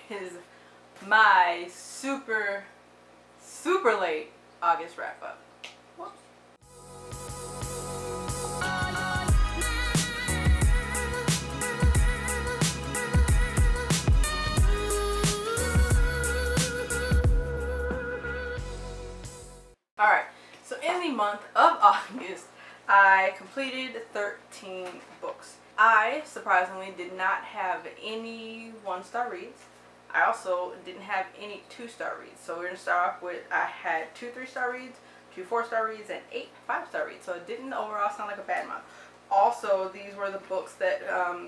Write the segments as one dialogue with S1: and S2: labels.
S1: is my super late August wrap up. Whoops. Alright, so in the month of August, I completed 13 books. I, surprisingly, did not have any 1-star reads. I also didn't have any 2-star reads. So we're going to start off with, I had 2 3-star reads, 2 4-star reads, and 8 5-star reads. So it didn't overall sound like a bad month. Also, these were the books that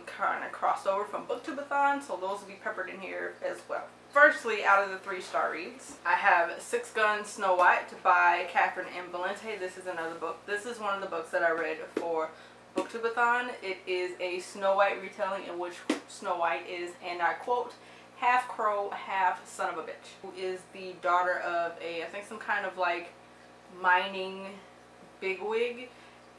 S1: kind of crossed over from Booktubeathon, so those will be peppered in here as well. Firstly, out of the 3-star reads, I have Six Gun Snow White by Catherine M. Valente. This is another book. This is one of the books that I read for Booktubeathon. It is a Snow White retelling in which Snow White is, and I quote, half crow, half son of a bitch, who is the daughter of I think some kind of like mining bigwig.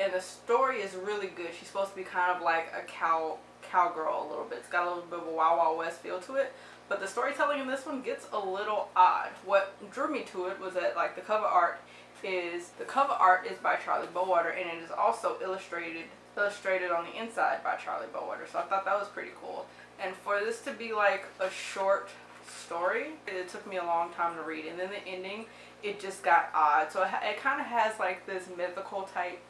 S1: And the story is really good. She's supposed to be kind of like a cowgirl a little bit. It's got a little bit of a Wild Wild West feel to it. But the storytelling in this one gets a little odd. What drew me to it was that like the cover art is by Charlie Bowater, and it is also illustrated on the inside by Charlie Bowater. So I thought that was pretty cool. And for this to be like a short story, it took me a long time to read. And then the ending, it just got odd. So it kind of has like this mythical type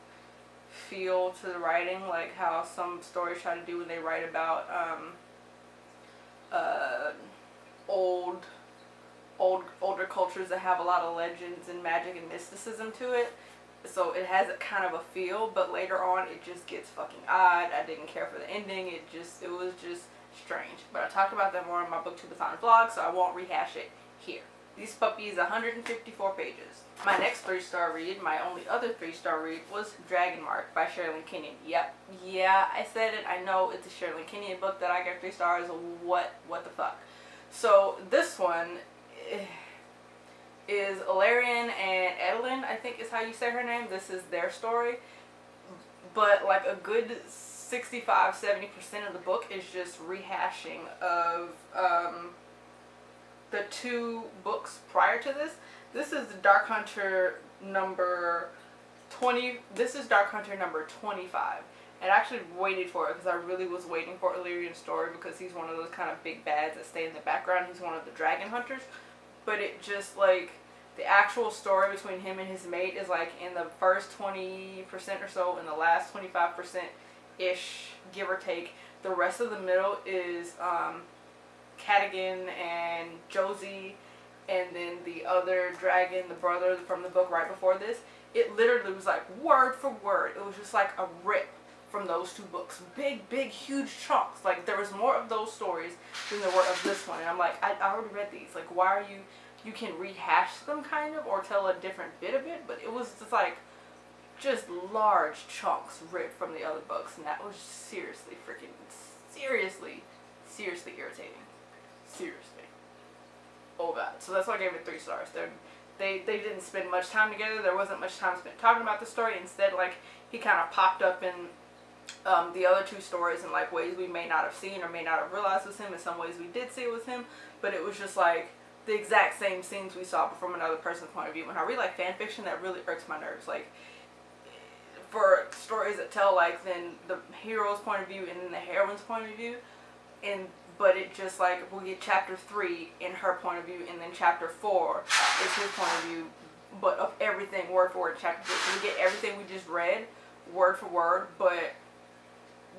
S1: feel to the writing, like how some stories try to do when they write about older cultures that have a lot of legends and magic and mysticism to it. So it has a kind of a feel, but later on it just gets fucking odd. I didn't care for the ending. It was just strange. But I talked about that more in my Booktubeathon vlog, so I won't rehash it here. These puppies, 154 pages. My next 3-star read, my only other 3-star read, was Dragon Mark by Sherilyn Kenyon. Yep, yeah, I said it. I know it's a Sherilyn Kenyon book that I got 3 stars. What the fuck? So this one is Ilarian and Edelyn, I think is how you say her name. This is their story. But like a good 65–70% of the book is just rehashing of the 2 books prior to this. This is Dark Hunter number 20. This is Dark Hunter number 25. And I actually waited for it because I really was waiting for Illyrian's story, because he's one of those kind of big bads that stay in the background. He's one of the dragon hunters. But it just like, the actual story between him and his mate is like in the first 20% or so, and the last 25%-ish, give or take. The rest of the middle is Cadigan and Josie, and then the other dragon, the brother from the book right before this. It literally was like word for word. It was just like a rip from those 2 books. Big, huge chunks. Like there was more of those stories than there were of this one. And I'm like, I already read these. Like, why are you can rehash them kind of, or tell a different bit of it, but it was just like, just large chunks ripped from the other books, and that was seriously seriously irritating. Seriously. Oh god. So that's why I gave it 3 stars. They didn't spend much time together. There wasn't much time spent talking about the story. Instead, like, he kind of popped up in the other 2 stories in like ways we may not have seen or may not have realized was him. In some ways we did see it was him, but it was just like the exact same scenes we saw, but from another person's point of view. When I read like fan fiction, that really irks my nerves. Like, for stories that tell like then the hero's point of view and then the heroine's point of view, but it just like, we'll get chapter 3 in her point of view, and then chapter 4 is his point of view, but of everything word for word in chapter 3. So we get everything we just read word for word, but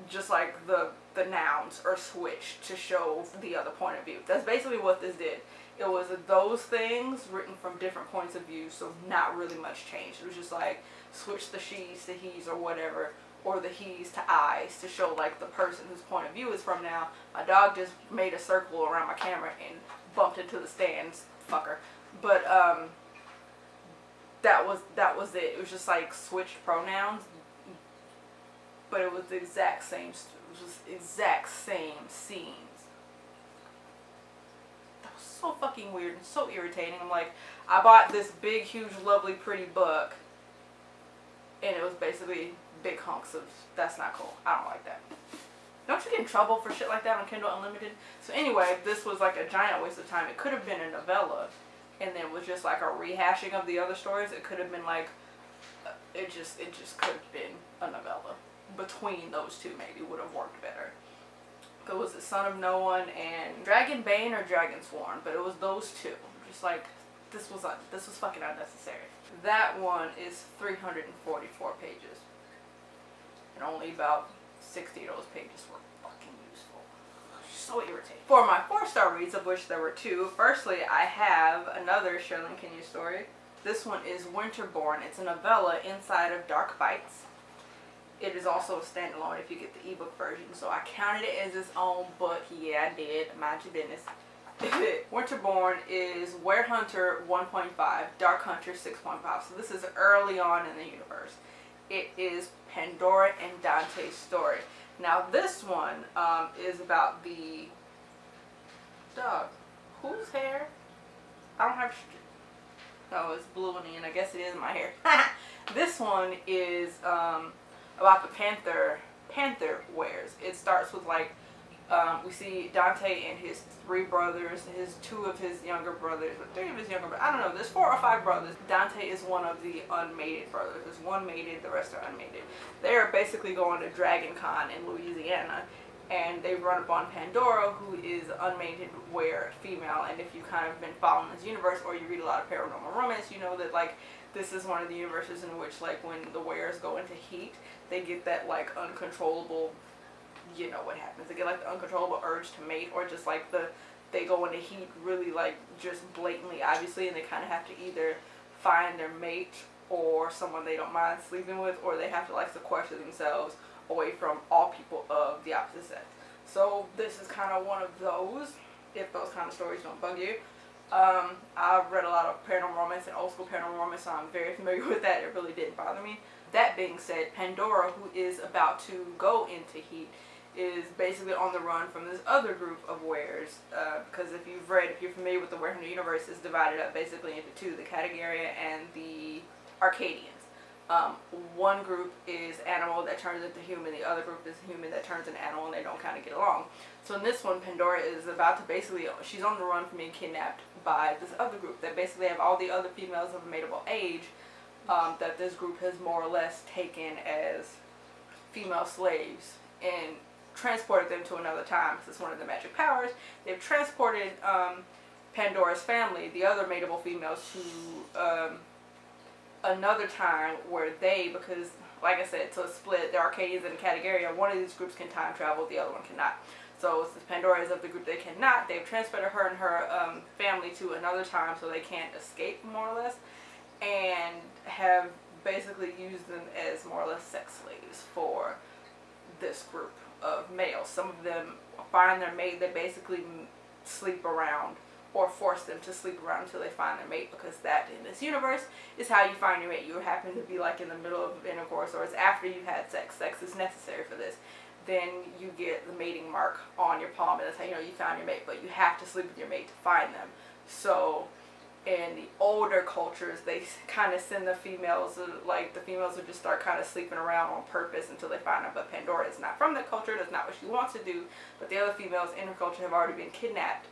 S1: just like the nouns are switched to show the other point of view. That's basically what this did. It was those things written from different points of view, so not really much changed. It was just like, switch the she's to he's or whatever, or the he's to I's to show like the person whose point of view is from now. My dog just made a circle around my camera and bumped into the stands, fucker. But that was it. It was just like switched pronouns, but it was the exact same. It was just exact same scenes. That was so fucking weird and so irritating. I'm like, I bought this big, huge, lovely, pretty book, and it was basically big hunks of, that's not cool. I don't like that. Don't you get in trouble for shit like that on Kindle Unlimited? So anyway, this was like a giant waste of time. It could have been a novella, and then was just like a rehashing of the other stories. It could have been like, it just could have been a novella. Between those two maybe would have worked better. It was the Son of No One and Dragonbane or Dragonsworn, but it was those two. Just like, this was fucking unnecessary. That one is 344 pages, and only about 60 of those pages were fucking useful. So irritating. For my 4-star reads, of which there were 2, firstly I have another Sherlyn Kenya story. This one is Winterborn. It's a novella inside of Dark Bites. It is also a standalone if you get the ebook version, so I counted it as its own book. Yeah, I did. Mind your business. Winterborn is Werehunter 1.5, Dark Hunter 6.5. So this is early on in the universe. It is Pandora and Dante's story. Now this one is about the dog. Whose hair? I don't have. Oh, it's blue on the end. I guess it is my hair. This one is about the Panther wears. It starts with like we see Dante and his 3 brothers, two of his younger brothers, 3 of his younger brothers. I don't know. There's 4 or 5 brothers. Dante is one of the unmated brothers. There's one mated, the rest are unmated. They are basically going to Dragon Con in Louisiana, and they run upon Pandora, who is unmated were female. And if you kind of been following this universe, or you read a lot of paranormal romance, you know that like this is one of the universes in which like when the wares go into heat, they get that like uncontrollable, you know what happens, they get like the uncontrollable urge to mate, or just like they go into heat really like just blatantly obviously, and they kind of have to either find their mate or someone they don't mind sleeping with, or they have to like sequester themselves away from all people of the opposite sex. So this is kind of one of those, if those kind of stories don't bug you. I've read a lot of paranormal romance and old school paranormal romance, so I'm very familiar with that. It really didn't bother me. That being said, Pandora, who is about to go into heat, is basically on the run from this other group of wares, because if you're familiar with the Werehunter universe, it's divided up basically into 2, the Katagaria and the Arcadians. One group is animal that turns into human, the other group is human that turns into animal, and they don't kind of get along. So in this one, Pandora is about to basically, she's on the run from being kidnapped by this other group that basically have all the other females of a mateable age, that this group has more or less taken as female slaves and transported them to another time, because it's one of the magic powers. They've transported Pandora's family, the other mateable females, to another time where they, because like I said, so it's split, the Arcadians and the Katagaria, one of these groups can time travel, the other one cannot. So since Pandora is of the group they cannot, they've transported her and her family to another time so they can't escape, more or less, and have basically used them as more or less sex slaves for this group of males. Some of them find their mate, they basically sleep around or force them to sleep around until they find their mate, because that in this universe is how you find your mate. You happen to be like in the middle of intercourse, or it's after you've had sex. Sex is necessary for this. Then you get the mating mark on your palm, and that's how you know you found your mate, but you have to sleep with your mate to find them. So in the older cultures, they kind of send the females, like the females would just start kind of sleeping around on purpose until they find them. But Pandora is not from that culture, that's not what she wants to do, but the other females in her culture have already been kidnapped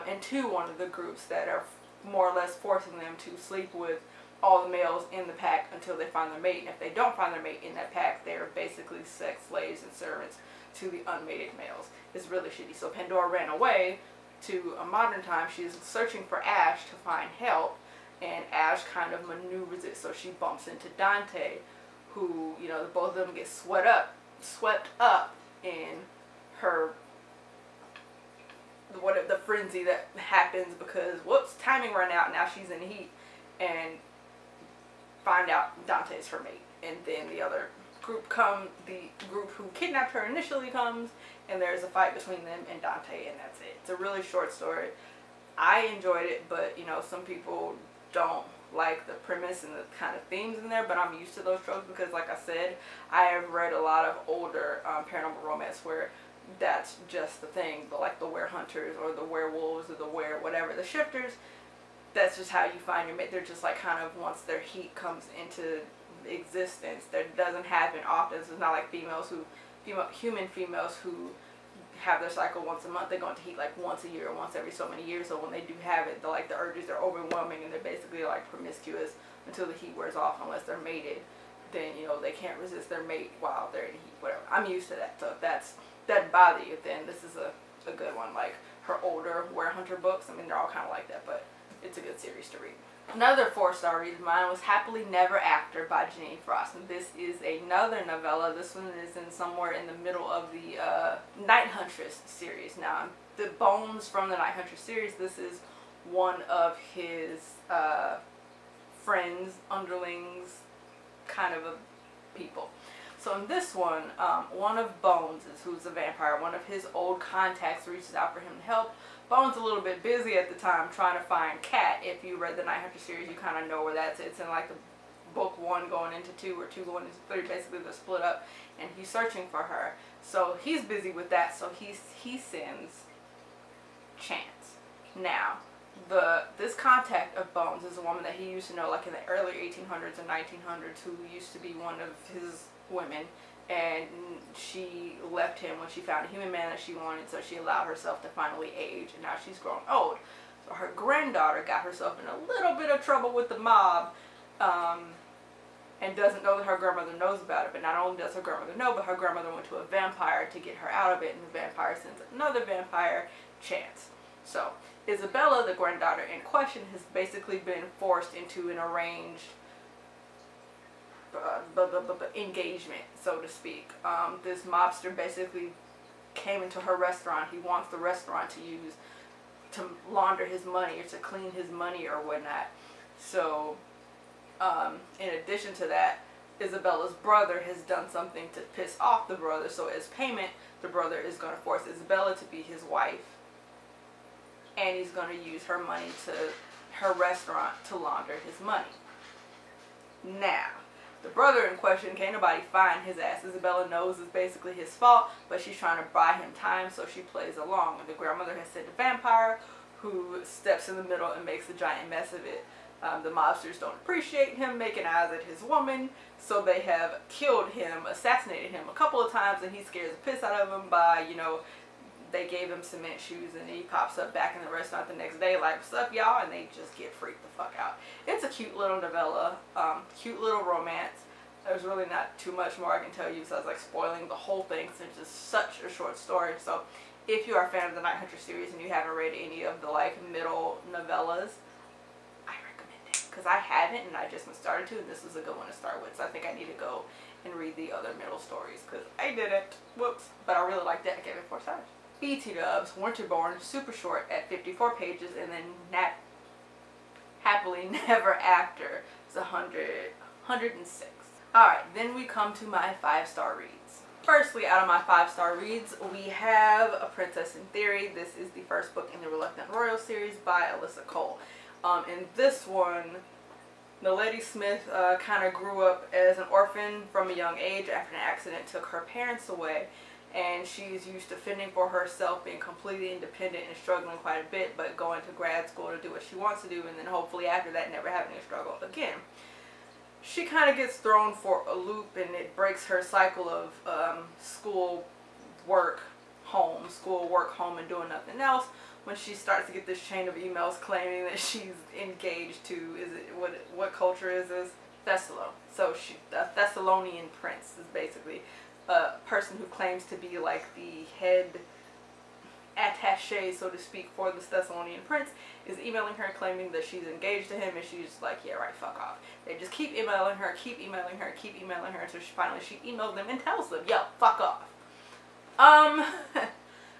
S1: into one of the groups that are more or less forcing them to sleep with all the males in the pack until they find their mate. And if they don't find their mate in that pack, they're basically sex slaves and servants to the unmated males. It's really shitty. So Pandora ran away to a modern time. She's searching for Ash to find help, and Ash kind of maneuvers it so she bumps into Dante, who, you know, both of them get swept up in her the frenzy that happens because whoops, timing ran out, now she's in heat, and find out Dante's her mate. And then the other group the group who kidnapped her initially comes, and there's a fight between them and Dante, and that's it. It's a really short story. I enjoyed it, but you know, some people don't like the premise and the kind of themes in there, but I'm used to those tropes because, like I said, I have read a lot of older paranormal romance where that's just the thing. But like the werehunters or the werewolves or the whatever, the shifters, that's just how you find your mate. They're just like kind of, once their heat comes into existence, that doesn't happen often. So it's not like human females who have their cycle once a month. They go into heat like once a year or once every so many years. So when they do have it, the urges are overwhelming and they're basically like promiscuous until the heat wears off, unless they're mated. Then, you know, they can't resist their mate while they're in heat, whatever. I'm used to that. So if that doesn't bother you, then this is a good one. Like her older Werehunter books, I mean, they're all kind of like that, but it's a good series to read. Another 4-star read of mine was Happily Never After by Janine Frost. And this is another novella. This one is in somewhere in the middle of the Night Huntress series. Now, the Bones from the Night Huntress series, this is one of his friends, underlings, kind of people. So in this one, one of Bones, who's a vampire, one of his old contacts reaches out for him to help. Bones a little bit busy at the time trying to find Kat. If you read the Night Hunter series, you kind of know where that's. It's in like the book 1 going into 2 or 2 going into 3. Basically, they're split up, and he's searching for her. So he's busy with that. So he sends Chance. Now, this contact of Bones is a woman that he used to know, like in the early 1800s and 1900s, who used to be one of his women. And she left him when she found a human man that she wanted, so she allowed herself to finally age, and now she's grown old. So her granddaughter got herself in a little bit of trouble with the mob, and doesn't know that her grandmother knows about it. But not only does her grandmother know, but her grandmother went to a vampire to get her out of it, and the vampire sends another vampire, Chance. So Isabella, the granddaughter in question, has basically been forced into an arranged engagement, so to speak. This mobster basically came into her restaurant. He wants the restaurant to launder his money or to clean his money or whatnot. So in addition to that, Isabella's brother has done something to piss off the brother. So as payment, the brother is going to force Isabella to be his wife, and he's going to use her money to her restaurant to launder his money. Now, the brother in question, can't nobody find his ass. Isabella knows it's basically his fault, but she's trying to buy him time, so she plays along. And the grandmother has sent a vampire who steps in the middle and makes a giant mess of it. The mobsters don't appreciate him making eyes at his woman, so they have killed him, assassinated him a couple of times, and he scares the piss out of them by, you know, they gave him cement shoes, and he pops up back in the restaurant the next day like, what's up, y'all? And they just get freaked the fuck out. It's a cute little novella, cute little romance. There's really not too much more I can tell you besides like spoiling the whole thing, since it's just such a short story. So if you are a fan of the Night Hunter series and you haven't read any of the like middle novellas, I recommend it, because I haven't and I just started to, and this is a good one to start with. So I think I need to go and read the other middle stories, because I didn't. Whoops. But I really liked it. I gave it 4 stars. BT Dubs, Winterborn, super short at 54 pages, and then Happily Never After is 106. Alright, then we come to my 5-star reads. Firstly, out of my 5-star reads, we have A Princess in Theory. This is the first book in the Reluctant Royal series by Alyssa Cole. In this one, the Lady Smith kind of grew up as an orphan from a young age after an accident took her parents away. And she's used to fending for herself, being completely independent and struggling quite a bit, but going to grad school to do what she wants to do, and then hopefully after that never having to struggle again. She kind of gets thrown for a loop, and it breaks her cycle of school, work, home, and doing nothing else, when she starts to get this chain of emails claiming that she's engaged to, what culture is this? Thessalo. So the Thessalonian prince is basically a person who claims to be like the head attaché, so to speak, for this Thessalonian prince, is emailing her claiming that she's engaged to him, and she's like, yeah, right, fuck off. They just keep emailing her, until finally she emails them and tells them, yo, fuck off.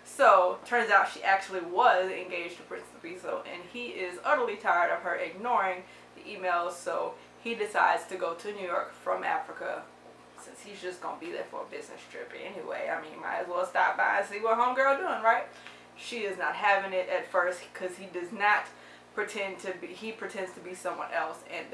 S1: So, turns out she actually was engaged to Prince Lapiso, and he is utterly tired of her ignoring the emails, so he decides to go to New York from Africa, since he's just gonna be there for a business trip anyway. I mean, might as well stop by and see what homegirl doing, right? She is not having it at first, because he does not pretend to be, he pretends to be someone else, and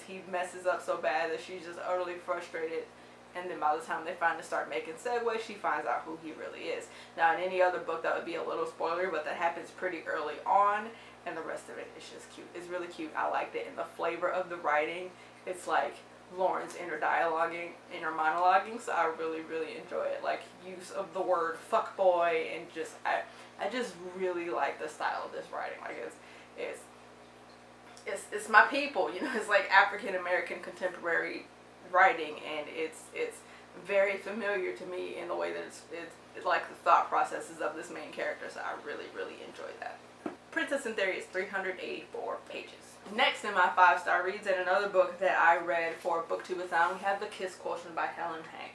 S1: he messes up so bad that she's just utterly frustrated. And then by the time they finally start making segues, she finds out who he really is. Now, in any other book, that would be a little spoiler, but that happens pretty early on, and the rest of it is just cute. It's really cute. I liked it. And the flavor of the writing, it's like Lauren's inner monologuing, so I really enjoy it. Like, use of the word fuckboy, and just I just really like the style of this writing. Like, it's my people, you know. It's like African American contemporary writing, and it's very familiar to me in the way that it's like the thought processes of this main character. So I really enjoy that. Princess in Theory is 384 pages. Next in my 5-star reads, and another book that I read for BookTube-a-thon, we have The Kiss Quotient by Helen Hang.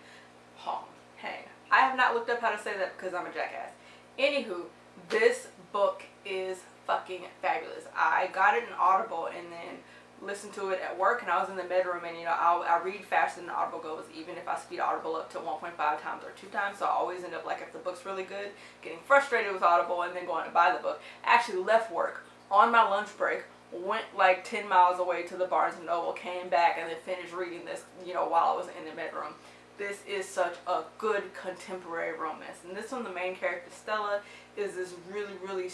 S1: I have not looked up how to say that because I'm a jackass. Anywho, this book is fucking fabulous. I got it in Audible and then listened to it at work, and I was in the bedroom, and you know, I read faster than Audible goes, even if I speed Audible up to 1.5 times or 2 times. So I always end up, like, if the book's really good, getting frustrated with Audible and then going to buy the book. I actually left work on my lunch break, went like 10 miles away to the Barnes & Noble, came back, and then finished reading this, you know, while I was in the bedroom. This is such a good contemporary romance. And this one, the main character, Stella, is this really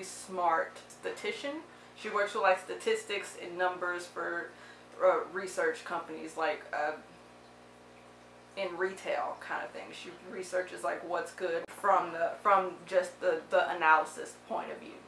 S1: smart statistician. She works with, like, statistics and numbers for research companies, like in retail kind of thing. She researches, like, what's good from just the analysis point of view.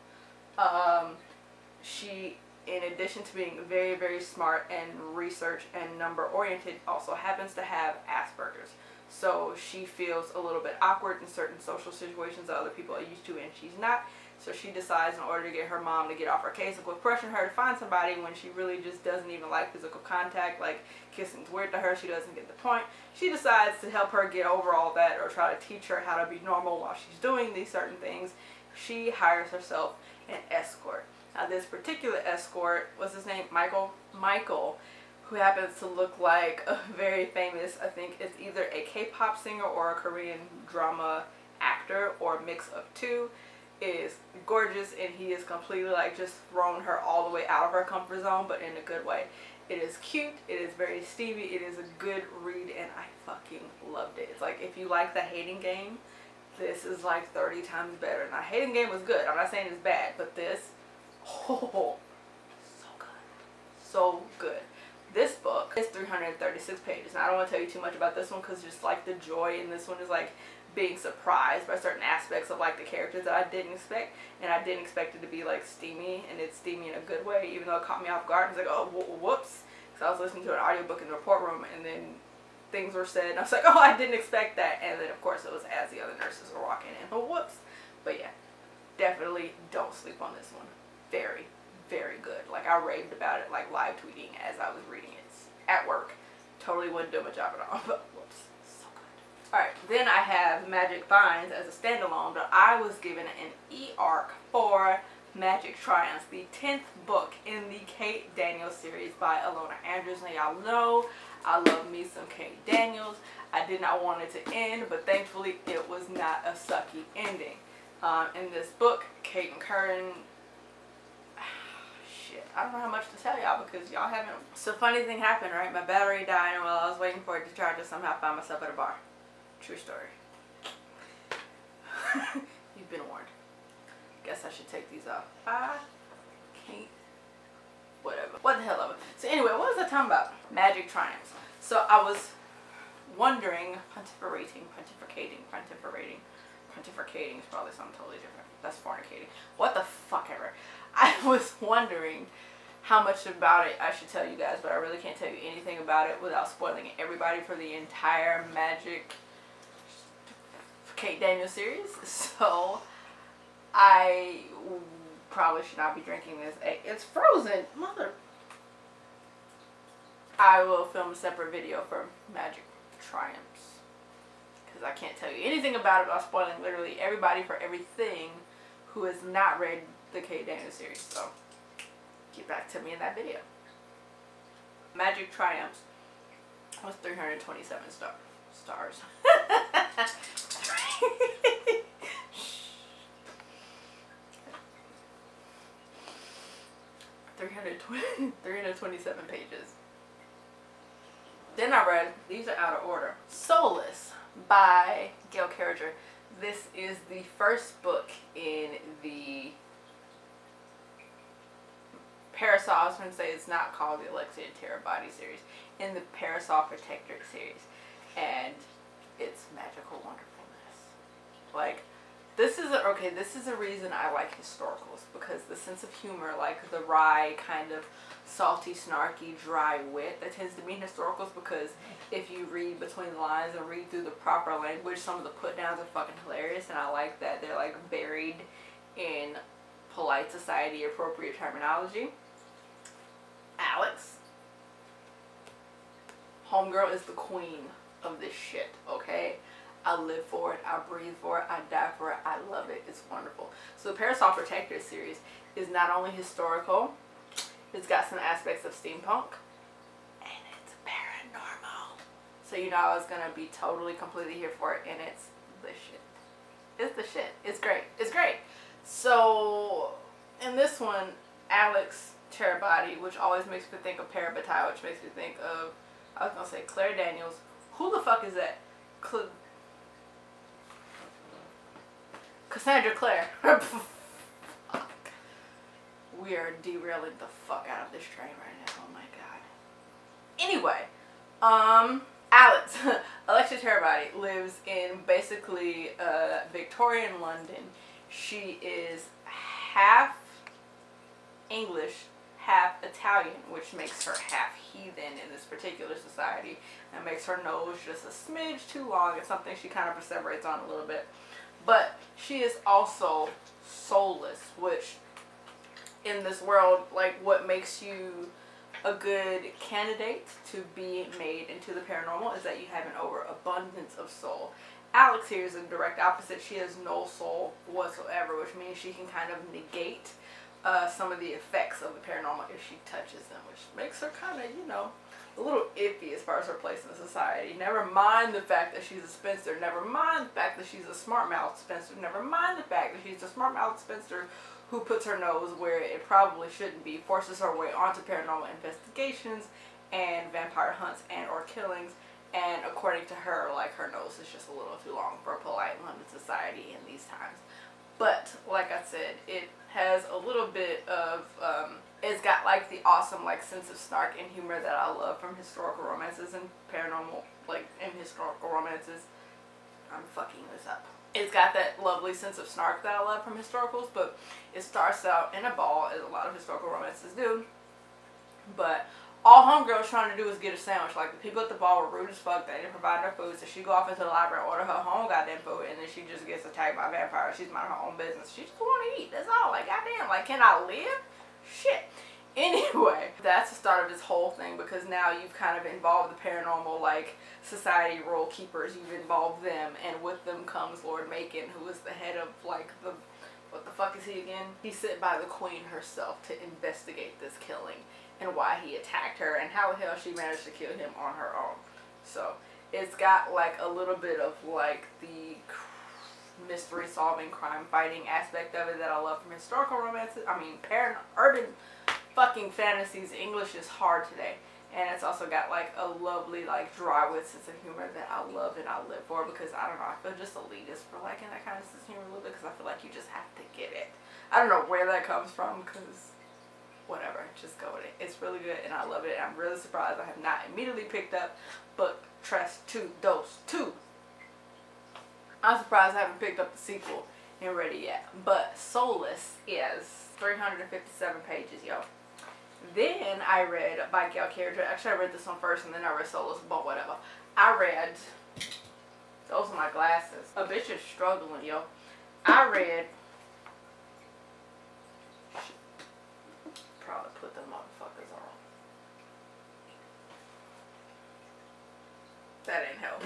S1: She, in addition to being very smart and research and number oriented, also happens to have Asperger's. So she feels a little bit awkward in certain social situations that other people are used to, and she's not. So she decides, in order to get her mom to get off her case and quit pressuring her to find somebody when she really just doesn't even like physical contact, like kissing's weird to her, she doesn't get the point. She decides to help her get over all that, or try to teach her how to be normal while she's doing these certain things. She hires herself an escort. Now, this particular escort, what's his name? Michael, who happens to look like a very famous, I think it's either a K-pop singer or a Korean drama actor, or a mix of two, is gorgeous, and he is completely, like, just thrown her all the way out of her comfort zone, but in a good way. It is cute, it is very steamy, it is a good read, and I fucking loved it. It's like, if you like The Hating Game, this is like 30 times better. Now, Hating Game was good, I'm not saying it's bad, but this, oh, so good. So good. This book is 336 pages. Now, I don't want to tell you too much about this one, because just, like, the joy in this one is, like, being surprised by certain aspects of, like, the characters that I didn't expect, and I didn't expect it to be, like, steamy, and it's steamy in a good way, even though it caught me off guard. I was like, oh, whoops, because I was listening to an audiobook in the report room, and then things were said, and I was like, oh, I didn't expect that, and then, of course, it was as the other nurses were walking in. Oh, whoops. But yeah, definitely don't sleep on this one. Very good. Like, I raved about it, like, live tweeting as I was reading it at work. Totally wouldn't do my job at all, but whoops. Alright, then I have Magic Finds as a standalone, but I was given an e-arc for Magic Triumphs, the 10th book in the Kate Daniels series by Alona Andrews. Now, y'all know I love me some Kate Daniels. I did not want it to end, but thankfully it was not a sucky ending. In this book, Kate and Curran, shit, I don't know how much to tell y'all because y'all haven't. So, funny thing happened, right? My battery died, and while I was waiting for it to charge, I somehow found myself at a bar. True story. You've been warned. Guess I should take these off. I can't. Whatever. What the hell of it. So anyway, what was I talking about? Magic Triumphs. So I was wondering, pontificating is probably something totally different. That's fornicating. What the fuck ever. I was wondering how much about it I should tell you guys, but I really can't tell you anything about it without spoiling everybody for the entire Magic Kate Daniels series. So I probably should not be drinking this. It's frozen, mother. I will film a separate video for Magic Triumphs because I can't tell you anything about it without spoiling literally everybody for everything who has not read the Kate Daniels series. So get back to me in that video. Magic Triumphs was 327 stars. 327 pages. Then I read, these are out of order, Soulless by Gail Carriger. This is the first book in the First off, I was going to say it's not called the Alexia Terabody series. In the Parasol Protectorate series. And it's magical wonderfulness. Like, this is a reason I like historicals, because the sense of humor, like the wry, kind of salty, snarky, dry wit that tends to be in historicals, because if you read between the lines and read through the proper language, some of the put downs are fucking hilarious, and I like that they're like buried in polite society appropriate terminology. Alex, homegirl, is the queen of this shit, okay? I live for it, I breathe for it, I die for it, I love it, it's wonderful. So the Parasol Protector series is not only historical, it's got some aspects of steampunk, and it's paranormal. So you know I was gonna be totally, completely here for it, and it's the shit. It's the shit. It's great. It's great. So in this one, Alex Terabody, which always makes me think of Parabatai, which makes me think of, I was gonna say Claire Daniels. Who the fuck is that? Cassandra Clare. We are derailing the fuck out of this train right now. Oh my god. Anyway, Alex, Alexia Terabody, lives in basically Victorian London. She is half English, half Italian, which makes her half heathen in this particular society, and makes her nose just a smidge too long. It's something she kind of perseverates on a little bit. But she is also soulless, which in this world, like, what makes you a good candidate to be made into the paranormal is that you have an overabundance of soul. Alex here is a direct opposite. She has no soul whatsoever, which means she can kind of negate some of the effects of the paranormal if she touches them, which makes her kind of, you know, a little iffy as far as her place in society. Never mind the fact that she's a spinster. Never mind the fact that she's a smart-mouthed spinster. Never mind the fact that she's a smart-mouthed spinster who puts her nose where it probably shouldn't be, forces her way onto paranormal investigations and vampire hunts and or killings, and according to her, like, her nose is just a little too long for polite London society in these times. But like I said, it has a little bit of it's got like the awesome like sense of snark and humor that I love from historical romances and paranormal, like in historical romances. I'm fucking this up. It's got that lovely sense of snark that I love from historicals, but it starts out in a ball, as a lot of historical romances do. But all homegirl was trying to do was get a sandwich. Like, the people at the ball were rude as fuck. They didn't provide her food, so she go off into the library and order her own goddamn food, and then she just gets attacked by vampires. She's minding her own business. She just want to eat. That's all. Like, goddamn. Like, can I live? Shit. Anyway, that's the start of this whole thing, because now you've kind of involved the paranormal, like, society role keepers. You've involved them, and with them comes Lord Macon, who is the head of, like, the... what the fuck is he again? He's sent by the queen herself to investigate this killing and why he attacked her and how the hell she managed to kill him on her own. So it's got like a little bit of like the mystery solving, crime fighting aspect of it that I love from historical romances. I mean, urban fucking fantasies. English is hard today. And it's also got like a lovely, like, dry wit sense of humor that I love and I live for, because I don't know, I feel just elitist for liking that kind of sense of humor a little bit, because I feel like you just have to get it. I don't know where that comes from, because whatever, just go with it. It's really good and I love it. I'm really surprised I have not immediately picked up book Tres 2 Dos 2. I'm surprised I haven't picked up the sequel and read it yet. But Soulless is 357 pages, yo. Then I read by Gail Carriger. Actually, I read this one first and then I read Soulless, but whatever. I read, those are my glasses. A bitch is struggling, yo. I read, probably put them motherfuckers on. That ain't help.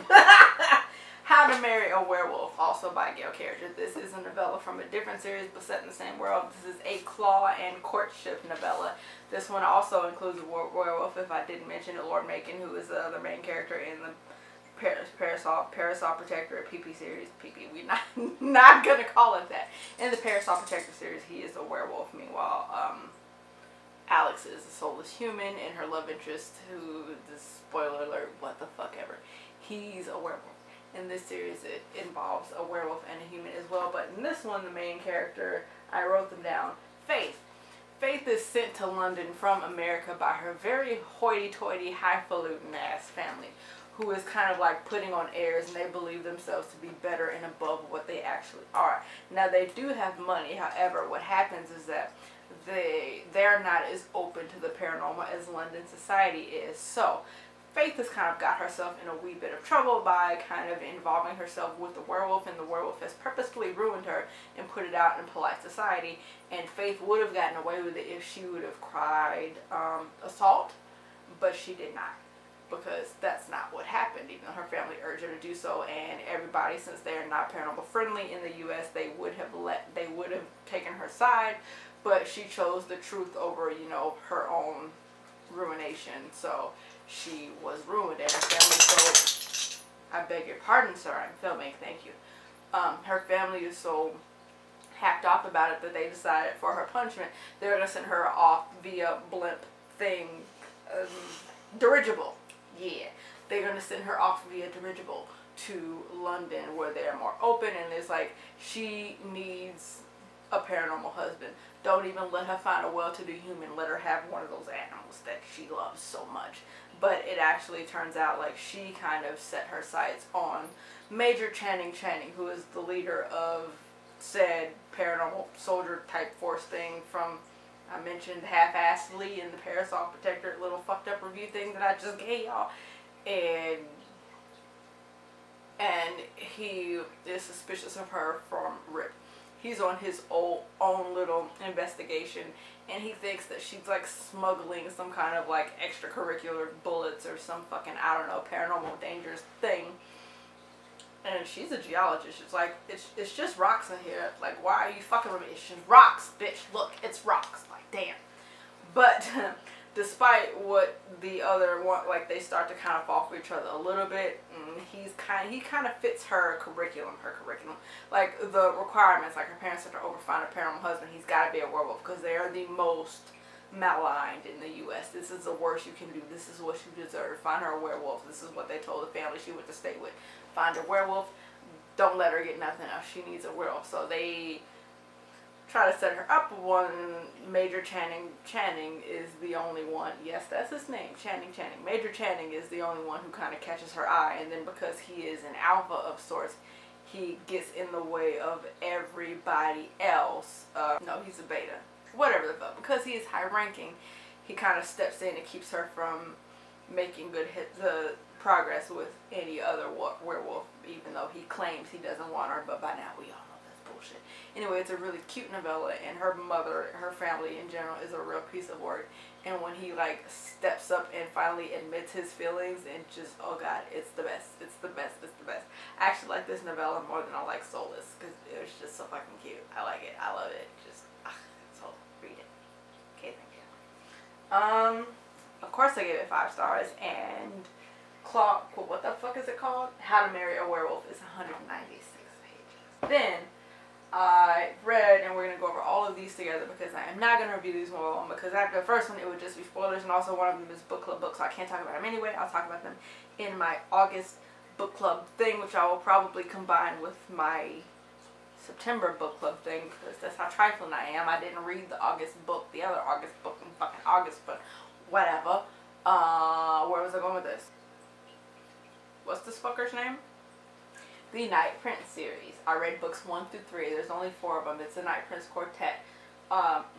S1: How to Marry a Werewolf, also by Gail Carriger. This is a novella from a different series but set in the same world. This is a claw and courtship novella. This one also includes a werewolf, if I didn't mention it, Lord Macon, who is the other main character in the Parasol Protector PP series. PP, we're not gonna call it that. In the Parasol Protector series, he is a werewolf. Meanwhile, Alex is a soulless human, and her love interest, who, spoiler alert, what the fuck ever, he's a werewolf. In this series, it involves a werewolf and a human as well. But in this one, the main character, I wrote them down, Faith. Faith is sent to London from America by her very hoity-toity, highfalutin ass family, who is kind of like putting on airs, and they believe themselves to be better and above what they actually are. Now, they do have money. However, what happens is that they're not as open to the paranormal as London society is. So Faith has kind of got herself in a wee bit of trouble by kind of involving herself with the werewolf, and the werewolf has purposefully ruined her and put it out in polite society. And Faith would have gotten away with it if she would have cried assault, but she did not, because that's not what happened, even though her family urged her to do so. And everybody, since they are not paranormal friendly in the US, they would have taken her side, but she chose the truth over, you know, her own ruination. So she was ruined, and her family, so I beg your pardon, sir, I'm filming, thank you. Her family is so hacked off about it that they decided for her punishment they're going to send her off via blimp thing, dirigible. Yeah, they're going to send her off via dirigible to London, where they're more open, and it's like, she needs a paranormal husband. Don't even let her find a well-to-do human. Let her have one of those animals that she loves so much. But it actually turns out like she kind of set her sights on Major Channing, who is the leader of said paranormal soldier type force thing from, I mentioned half-assedly in the Parasol Protector little fucked up review thing that I just gave y'all. And he is suspicious of her from RIP. He's on his own little investigation, and he thinks that she's like smuggling some kind of like extracurricular bullets or some fucking, I don't know, paranormal dangerous thing. And she's a geologist. It's like, it's just rocks in here. Like, why are you fucking with me? It's just rocks, bitch. Look, it's rocks. Like, damn. But despite what the other one, like, they start to kind of fall for each other a little bit. He kind of fits her curriculum. Like, the requirements, like her parents said to find a paranormal husband, he's got to be a werewolf, because they are the most maligned in the U.S. This is the worst you can do. This is what you deserve. Find her a werewolf. This is what they told the family she went to stay with. Find a werewolf. Don't let her get nothing else. She needs a werewolf. So they try to set her up with one. Major Channing is the only one. Yes, that's his name. Channing. Major Channing is the only one who kind of catches her eye. And then because he is an alpha of sorts, he gets in the way of everybody else. No, he's a beta. Whatever the fuck. Because he is high ranking, he kind of steps in and keeps her from making good progress with any other werewolf, even though he claims he doesn't want her, but by now we all know that's bullshit. Anyway, it's a really cute novella, and her mother, her family in general, is a real piece of work. And when he like steps up and finally admits his feelings, and just, oh god, it's the best. It's the best. It's the best. I actually like this novella more than I like Soulless, because it was just so fucking cute. I like it. I love it. Just, so read it. Okay, thank you. Of course I gave it 5 stars, and what the fuck is it called? How to Marry a Werewolf is 196 pages. Then I read, and we're going to go over all of these together, because I am not going to review these one by one, because after the first one it would just be spoilers, and also one of them is book club books, so I can't talk about them anyway. I'll talk about them in my August book club thing, which I will probably combine with my September book club thing, because that's how trifling I am. I didn't read the August book, the other August book in fucking August, but whatever. Where was I going with this? What's this fucker's name? The Night Prince series. I read books 1 through 3. There's only 4 of them. It's the Night Prince Quartet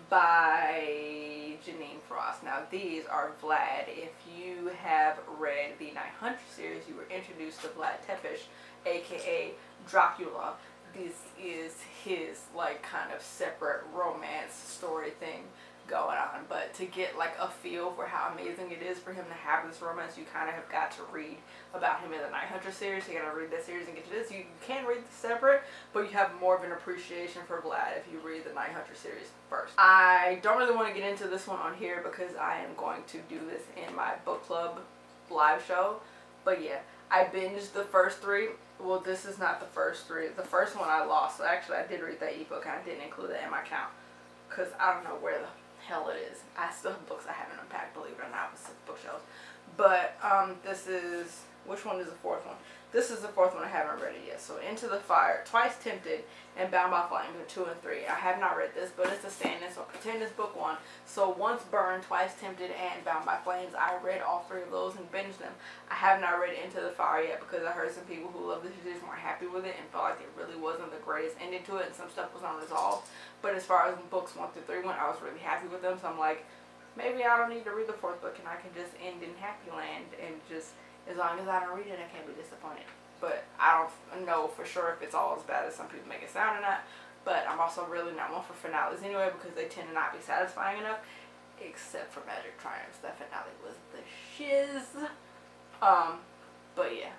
S1: by Janine Frost. Now these are Vlad. If you have read the Night Hunter series, you were introduced to Vlad Tepes, aka Dracula. This is his like kind of separate romance story thing going on, but to get like a feel for how amazing it is for him to have this romance, you kind of have got to read about him in the Night Hunter series. You gotta read that series and get to this. You can read this separate, but you have more of an appreciation for Vlad if you read the Night Hunter series first. I don't really want to get into this one on here because I am going to do this in my book club live show, but yeah, I binged the first 3. Well, this is not the first 3. The first one I lost, so actually I did read that ebook and I didn't include that in my count because I don't know where the hell it is. I still have books I haven't unpacked, believe it or not, with 6 bookshelves. But this is, which one is the 4th one? This is the 4th one. I haven't read it yet. So Into the Fire, Twice Tempted, and Bound by Flame are 2 and 3. I have not read this, but it's a stand-in, so pretend it's book 1. So Once Burned, Twice Tempted, and Bound by Flames. I read all 3 of those and binged them. I have not read Into the Fire yet because I heard some people who love this series weren't happy with it and felt like it really wasn't the greatest ending to it and some stuff was unresolved. But as far as books 1 through 3 went, I was really happy with them. So I'm like, maybe I don't need to read the 4th book and I can just end in Happy Land, and just, as long as I don't read it, I can't be disappointed. But I don't know for sure if it's all as bad as some people make it sound or not. But I'm also really not one for finales anyway, because they tend to not be satisfying enough. Except for Magic Triumphs. That finale was the shiz. But yeah.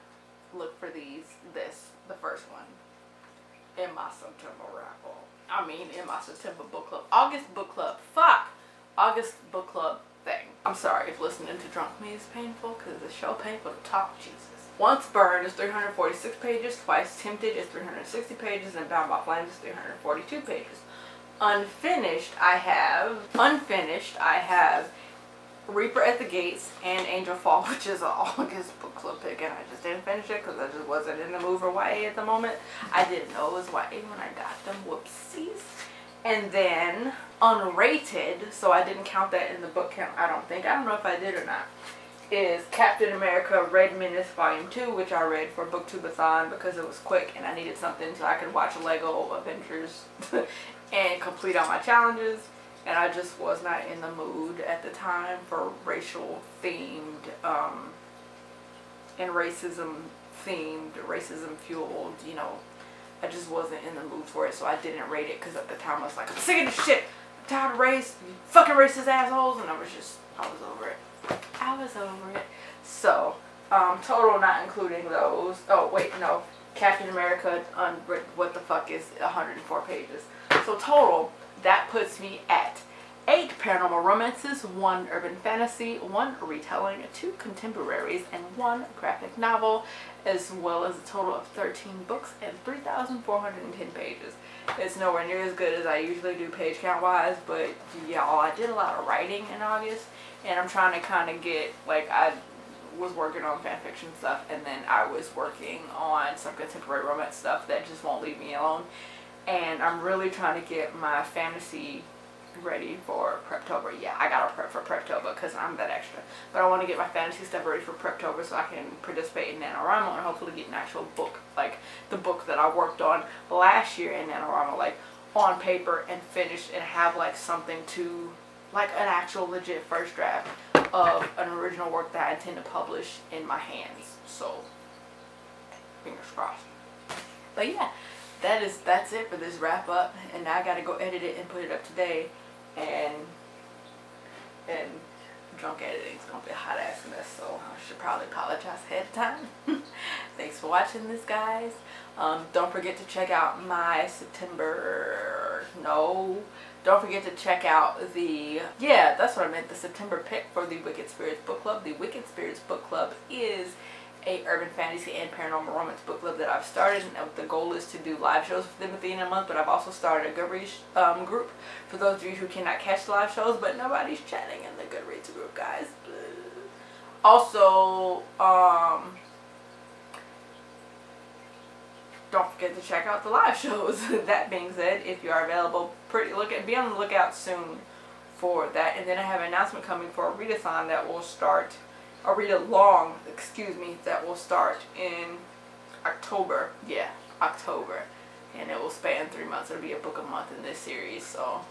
S1: Look for the first one. In my September wrap-up. I mean, in my September book club. August book club. Fuck! August book club thing. I'm sorry if listening to drunk me is painful, because it's so painful to talk, Jesus. Once Burned is 346 pages, Twice Tempted is 360 pages, and Bound by Flames is 342 pages. Unfinished, I have Reaper at the Gates and Angel Fall, which is an August book club pick, and I just didn't finish it because I just wasn't in the mood for YA at the moment. I didn't know it was YA when I got them. Whoopsies. And then unrated, so I didn't count that in the book count, I don't think. I don't know if I did or not. Is Captain America Red Menace Volume 2, which I read for Booktubeathon because it was quick and I needed something so I could watch Lego Avengers and complete all my challenges. And I just was not in the mood at the time for racial themed and racism fueled, you know. I just wasn't in the mood for it, so I didn't rate it because at the time I was like, I'm sick of this shit. I'm tired of race, you fucking racist assholes, and I was over it. So, total not including those. Oh, wait, no. Captain America, what the fuck is 104 pages. So total, that puts me at 8 paranormal romances, 1 urban fantasy, 1 retelling, 2 contemporaries, and 1 graphic novel, as well as a total of 13 books and 3,410 pages. It's nowhere near as good as I usually do page count wise, but y'all, I did a lot of writing in August, and I'm trying to kind of get, like, I was working on fanfiction stuff, and then I was working on some contemporary romance stuff that just won't leave me alone. And I'm really trying to get my fantasy ready for Preptober. Yeah, I gotta prep for Preptober because I'm that extra. But I want to get my fantasy stuff ready for Preptober so I can participate in NaNoWriMo and hopefully get an actual book, like the book that I worked on last year in NaNoWriMo, like on paper and finished, and have like something to, like an actual legit first draft of an original work that I intend to publish in my hands. So, fingers crossed. But yeah, that's it for this wrap up, and now I gotta go edit it and put it up today, and drunk editing is gonna be a hot ass mess, so I should probably apologize ahead of time. Thanks for watching this, guys. Don't forget to check out my don't forget to check out the, yeah, that's what I meant, the September pick for the Wicked Spirits Book Club. The Wicked Spirits Book Club is a urban fantasy and paranormal romance book club that I've started, and the goal is to do live shows for them at the end of the month. But I've also started a Goodreads group for those of you who cannot catch live shows, but nobody's chatting in the Goodreads group, guys. Also, don't forget to check out the live shows. That being said, if you are available, be on the lookout soon for that. And then I have an announcement coming for a readathon that will start, a read-along, excuse me, that will start in October. Yeah, October. And it will span 3 months. It'll be a book a month in this series, so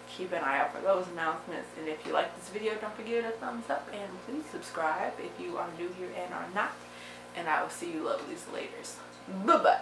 S1: keep an eye out for those announcements. And if you like this video, don't forget a thumbs up, and please subscribe if you are new here and are not. And I will see you lovelies later. Bye-bye.